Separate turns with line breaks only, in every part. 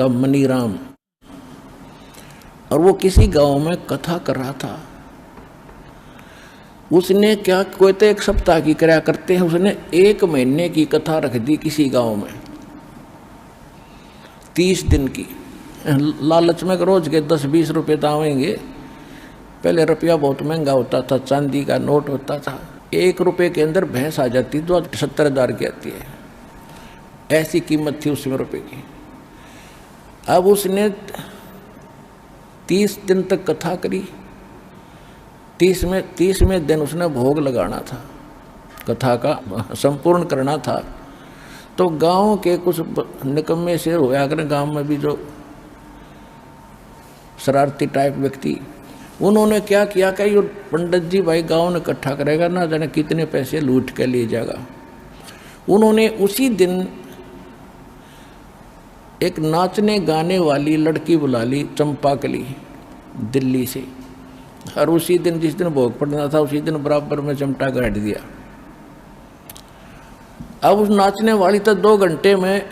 का मनीराम, और वो किसी गांव में कथा कर रहा था। उसने क्या, कोई तो 1 सप्ताह की कराया करते हैं, उसने 1 महीने की कथा रख दी किसी गांव में, 30 दिन की। लालच में रोज के 10-20 रुपये तो आवेंगे। पहले रुपया बहुत महंगा होता था, चांदी का नोट होता था, 1 रुपये के अंदर भैंस आ जाती, तो 70,000 की आती है, ऐसी कीमत थी उसमें रुपये की। अब उसने 30 दिन तक कथा करी। 30वें दिन उसने भोग लगाना था, कथा का संपूर्ण करना था। तो गांव के कुछ निकम्मे से होया करें, गांव में भी जो शरारती टाइप व्यक्ति, उन्होंने क्या किया कि ये पंडित जी भाई गांव ने इकट्ठा करेगा, ना जाने कितने पैसे लूट के ले जाएगा। उन्होंने उसी दिन एक नाचने गाने वाली लड़की बुला ली, चंपाकली, दिल्ली से, और उसी दिन जिस दिन भोग पड़ना था उसी दिन बराबर में चिमटा गाड़ दिया। अब उस नाचने वाली तो 2 घंटे में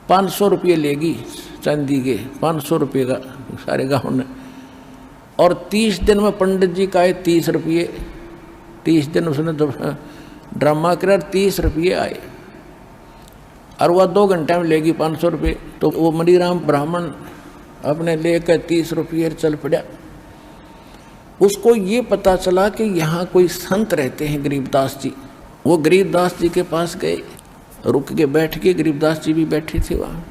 500 रुपये लेगी, चांदी के 500 रुपये का सारे गाँव ने, और 30 दिन में पंडित जी का आए 30 रुपये। 30 दिन उसने ड्रामा करा, 30 रुपये आए, और वह 2 घंटे में लेगी 500 रुपये। तो वो मनीराम ब्राह्मण अपने लेकर 30 रुपये चल पड़ा। उसको ये पता चला कि यहाँ कोई संत रहते हैं, गरीबदास जी। वो गरीबदास जी के पास गए, रुक के बैठ के, गरीबदास जी भी बैठे थे वहाँ।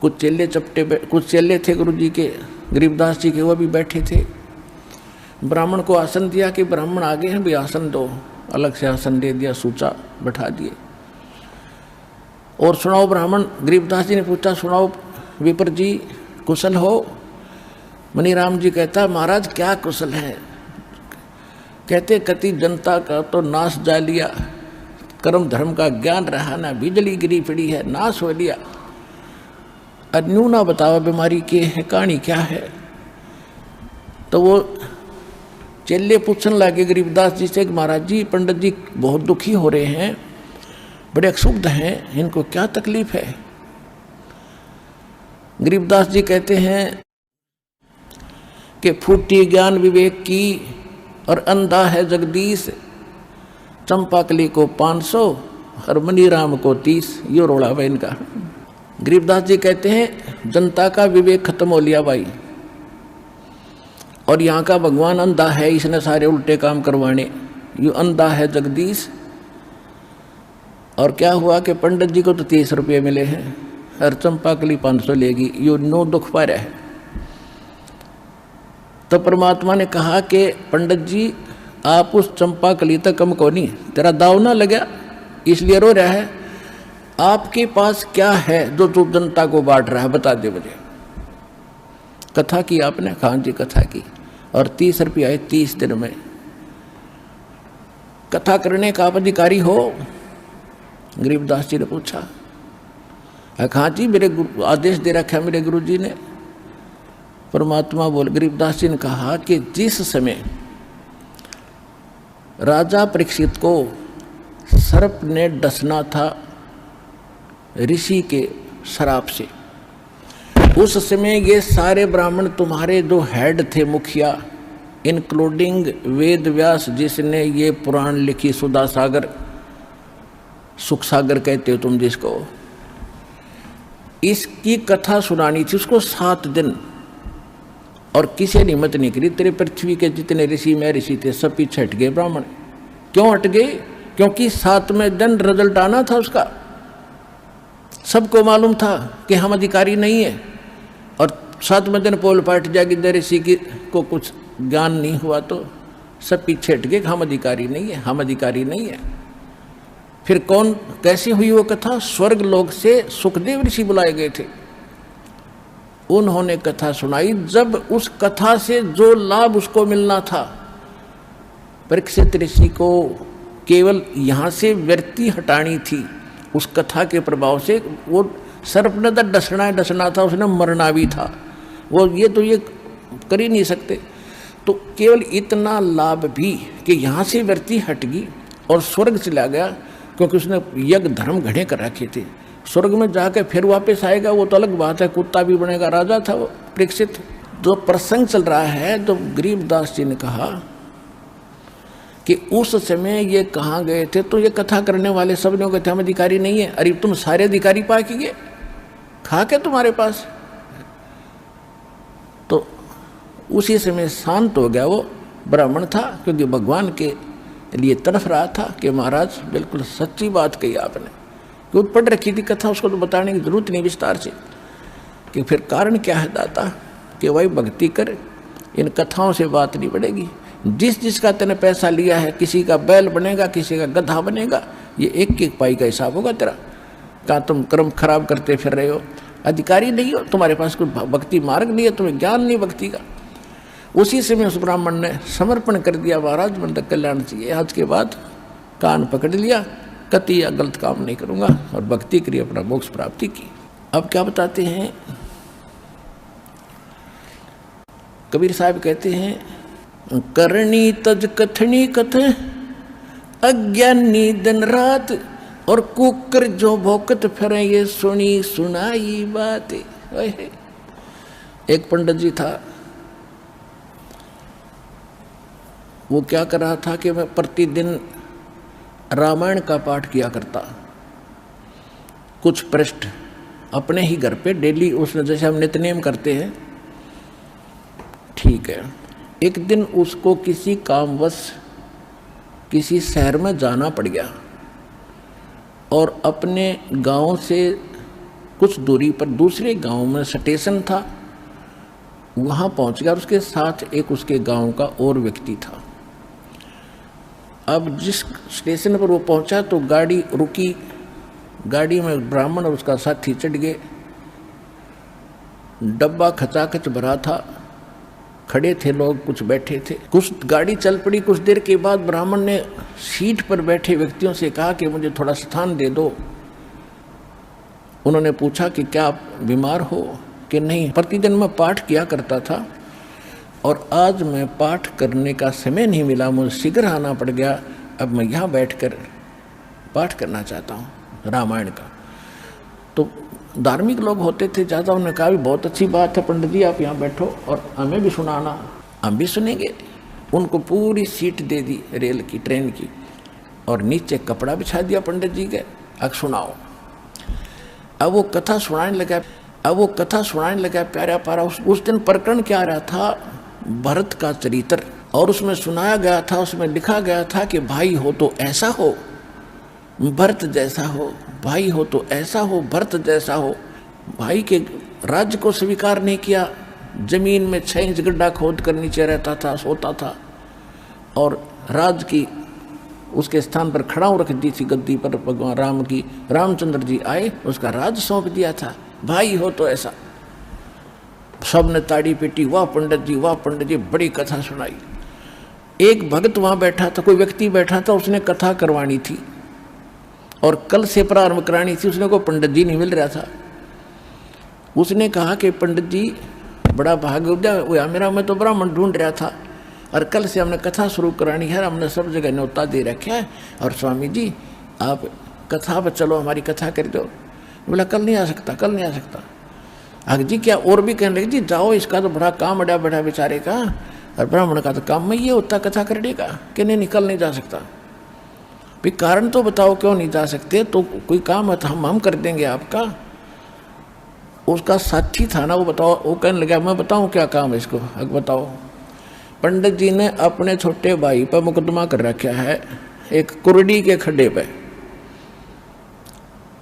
कुछ चेले थे गुरु जी के, गरीबदास जी के, वो भी बैठे थे। ब्राह्मण को आसन दिया कि ब्राह्मण आगे हैं भी आसन दो, अलग से आसन दे दिया, सूचा बैठा दिए। और सुनाओ ब्राह्मण, गरीबदास जी ने पूछा, सुनाओ विपर जी, कुशल हो? मनीराम जी कहता, महाराज क्या कुशल है? कहते, कति जनता का तो नाश जा लिया, कर्म धर्म का ज्ञान रहा ना, बिजली गिरी पड़ी है, नाश हो लिया। अन्यू ना बताओ बीमारी की है, कहानी क्या है? तो वो चेले पूछने लगे गरीबदास जी से, महाराज जी पंडित जी बहुत दुखी हो रहे हैं, बड़े अक्षुब्ध हैं, इनको क्या तकलीफ है? गरीबदास जी कहते हैं कि फूटी ज्ञान विवेक की और अंधा है जगदीश, चंपाकली को 500 और मनीराम को 30। ये रोड़ा है इनका। गरीबदास जी कहते हैं जनता का विवेक खत्म हो लिया भाई, और यहाँ का भगवान अंधा है, इसने सारे उल्टे काम करवाने, ये अंधा है जगदीश। और क्या हुआ कि पंडित जी को तो 30 रुपये मिले हैं, और चंपाकली 500 लेगी, यो 9 दुख पर है। तो परमात्मा ने कहा कि पंडित जी आप उस चंपाकली तक कम को नहीं, तेरा दाव ना लगा इसलिए रो रहा है। आपके पास क्या है जो तू जनता को बांट रहा है, बता दे मुझे। कथा की आपने? हाँ जी कथा की, और 30 रुपये आए 30 दिन में। कथा करने का आप अधिकारी हो? गरीबदास जी ने पूछा। हाँ जी, मेरे आदेश दे रखा है मेरे गुरु जी ने। परमात्मा बोल, गरीबदास जी ने कहा कि जिस समय राजा परीक्षित को सर्प ने डसना था ऋषि के श्राप से, उस समय ये सारे ब्राह्मण तुम्हारे जो हेड थे, मुखिया, इंक्लूडिंग वेद व्यास जिसने ये पुराण लिखी, सुधा सागर, सुख सागर कहते हो तुम जिसको, इसकी कथा सुनानी थी उसको 7 दिन, और किसी ने हिम्मत नहीं करी। तेरे पृथ्वी के जितने ऋषि में ऋषि थे सब पीछे हट गए ब्राह्मण। क्यों हट गए? क्योंकि 7वें दिन रिजल्ट आना था उसका। सबको मालूम था कि हम अधिकारी नहीं है, और 7वें दिन पोल पाट जाएगी, ऋषि को कुछ ज्ञान नहीं हुआ तो सब पीछे हट गए, हम अधिकारी नहीं है, हम अधिकारी नहीं है। फिर कौन, कैसे हुई वो कथा? स्वर्ग लोक से सुखदेव ऋषि बुलाए गए थे, उन्होंने कथा सुनाई। जब उस कथा से जो लाभ उसको मिलना था, परीक्षित ऋषि को केवल यहाँ से व्यक्ति हटानी थी उस कथा के प्रभाव से। वो सर्प ने तो डसना था, उसने मरना भी था, वो ये कर ही नहीं सकते। तो केवल इतना लाभ भी कि यहाँ से व्यक्ति हट गई और स्वर्ग चला गया, क्योंकि उसने यज्ञ धर्म घड़े कर रखे थे। स्वर्ग में जाके फिर वापस आएगा वो तो अलग बात है, कुत्ता भी बनेगा, राजा था वो परीक्षित। जो प्रसंग चल रहा है, तो गरीबदास जी ने कहा कि उस समय ये कहाँ गए थे, तो ये कथा करने वाले सब लोग कहते हम अधिकारी नहीं है। अरे तुम सारे अधिकारी पा के गए, खा के तुम्हारे पास। तो उसी समय शांत हो गया वो ब्राह्मण था, क्योंकि भगवान के लिए तड़फ रहा था कि महाराज बिल्कुल सच्ची बात कही आपने, क्योंकि पढ़ रखी थी कथा, उसको तो बताने की जरूरत नहीं विस्तार से कि फिर कारण क्या है दाता, कि वही भक्ति कर, इन कथाओं से बात नहीं बढ़ेगी। जिस जिसका तेने पैसा लिया है, किसी का बैल बनेगा, किसी का गधा बनेगा, ये एक एक पाई का हिसाब होगा तेरा। कहाँ तुम कर्म खराब करते फिर रहे हो, अधिकारी नहीं हो, तुम्हारे पास कोई भक्ति मार्ग नहीं है, तुम्हें ज्ञान नहीं भक्ति का। उसी समय उस ब्राह्मण ने समर्पण कर दिया, महाराज मन तक कल्याण चाहिए, आज के बाद कान पकड़ लिया, कति या गलत काम नहीं करूँगा, और भक्ति करी, अपना मोक्ष प्राप्ति की। अब क्या बताते हैं कबीर साहब, कहते हैं करनी तज कथनी कथ अज्ञानी दिन रात, और कुकर जो भोकत फिरे ये सुनी सुनाई बात। एक पंडित जी था, वो क्या कर रहा था कि मैं प्रतिदिन रामायण का पाठ किया करता, कुछ पृष्ठ अपने ही घर पे डेली, उसने जैसे हम नित्यनेम करते हैं, ठीक है। एक दिन उसको किसी कामवश किसी शहर में जाना पड़ गया, और अपने गांव से कुछ दूरी पर दूसरे गांव में स्टेशन था, वहाँ पहुँच गया, और उसके साथ एक उसके गांव का और व्यक्ति था। अब जिस स्टेशन पर वो पहुँचा तो गाड़ी रुकी, गाड़ी में ब्राह्मण और उसका साथी चढ़ गए, डब्बा खचाखच भरा था, खड़े थे लोग, कुछ बैठे थे, कुछ गाड़ी चल पड़ी। कुछ देर के बाद ब्राह्मण ने सीट पर बैठे व्यक्तियों से कहा कि मुझे थोड़ा स्थान दे दो। उन्होंने पूछा कि क्या आप बीमार हो, कि नहीं, प्रतिदिन मैं पाठ किया करता था और आज मैं पाठ करने का समय नहीं मिला, मुझे शीघ्र आना पड़ गया, अब मैं यहाँ बैठकर पाठ करना चाहता हूँ रामायण का। तो धार्मिक लोग होते थे ज़्यादा, उन्होंने कहा भी बहुत अच्छी बात है पंडित जी, आप यहाँ बैठो और हमें भी सुनाना, हम भी सुनेंगे। उनको पूरी सीट दे दी रेल की, ट्रेन की, और नीचे कपड़ा बिछा दिया पंडित जी के, अब सुनाओ। अब वो कथा सुनाने लगा, प्यारा प्यारा। उस दिन प्रकरण क्या रहा था, भरत का चरित्र, और उसमें सुनाया गया था, उसमें लिखा गया था कि भाई हो तो ऐसा हो, भरत जैसा हो, भाई हो तो ऐसा हो, भरत जैसा हो। भाई के राज्य को स्वीकार नहीं किया, जमीन में 6 इंच गड्ढा खोद कर नीचे रहता था, सोता था, और राज की उसके स्थान पर खड़ा रख दी थी गद्दी पर भगवान राम की। रामचंद्र जी आए, उसका राज सौंप दिया था, भाई हो तो ऐसा। सब ने ताड़ी पीटी, वाह पंडित जी, बड़ी कथा सुनाई। एक भक्त वहाँ बैठा था, कोई व्यक्ति बैठा था, उसने कथा करवानी थी और कल से प्रारंभ करानी थी, उसने को पंडित जी नहीं मिल रहा था। उसने कहा कि पंडित जी बड़ा भाग्योदय हुआ मेरा, मैं तो ब्राह्मण ढूंढ रहा था और कल से हमने कथा शुरू करानी है, हमने सब जगह न्योता दे रखा है, और स्वामी जी आप कथा पर चलो, हमारी कथा कर दो। बोला कल नहीं आ सकता। आगे जी क्या, और भी कहने लगे जी जाओ, इसका तो बड़ा काम अड़ा बड़ा बेचारे का, और ब्राह्मण का तो काम में ये होता कथा करने का, कि नहीं कल नहीं जा सकता। भाई कारण तो बताओ क्यों नहीं जा सकते, तो कोई काम है तो हम कर देंगे आपका। उसका साथी था ना, वो बताओ, वो कहने लगा मैं बताऊं क्या काम है इसको, अब बताओ। पंडित जी ने अपने छोटे भाई पर मुकदमा कर रखा है एक कुरडी के खड्डे पे,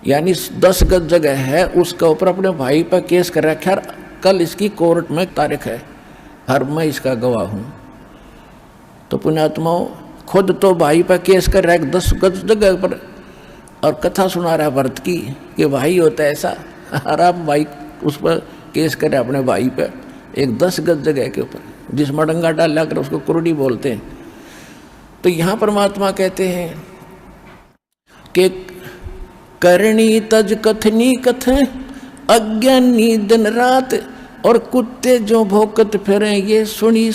यानी 10 गज जगह है, उसके ऊपर अपने भाई पर केस कर रखा है। कल इसकी कोर्ट में तारीख है, हर मैं इसका गवाह हूँ। तो पुण्यात्माओं, खुद तो भाई पर केस कर रहा है 10 गज जगह पर, और कथा सुना रहा है भरत की कि भाई होता है ऐसा, और आप भाई उस पर केस कर रहे अपने भाई पर एक 10 गज जगह के ऊपर, जिस मडंगा डाल कर उसको कुरडी बोलते हैं। तो यहाँ परमात्मा कहते हैं कि करणी तज कथनी कथ अज्ञानी दिन रात, और कुत्ते जो भोकत फिरे ये सुनी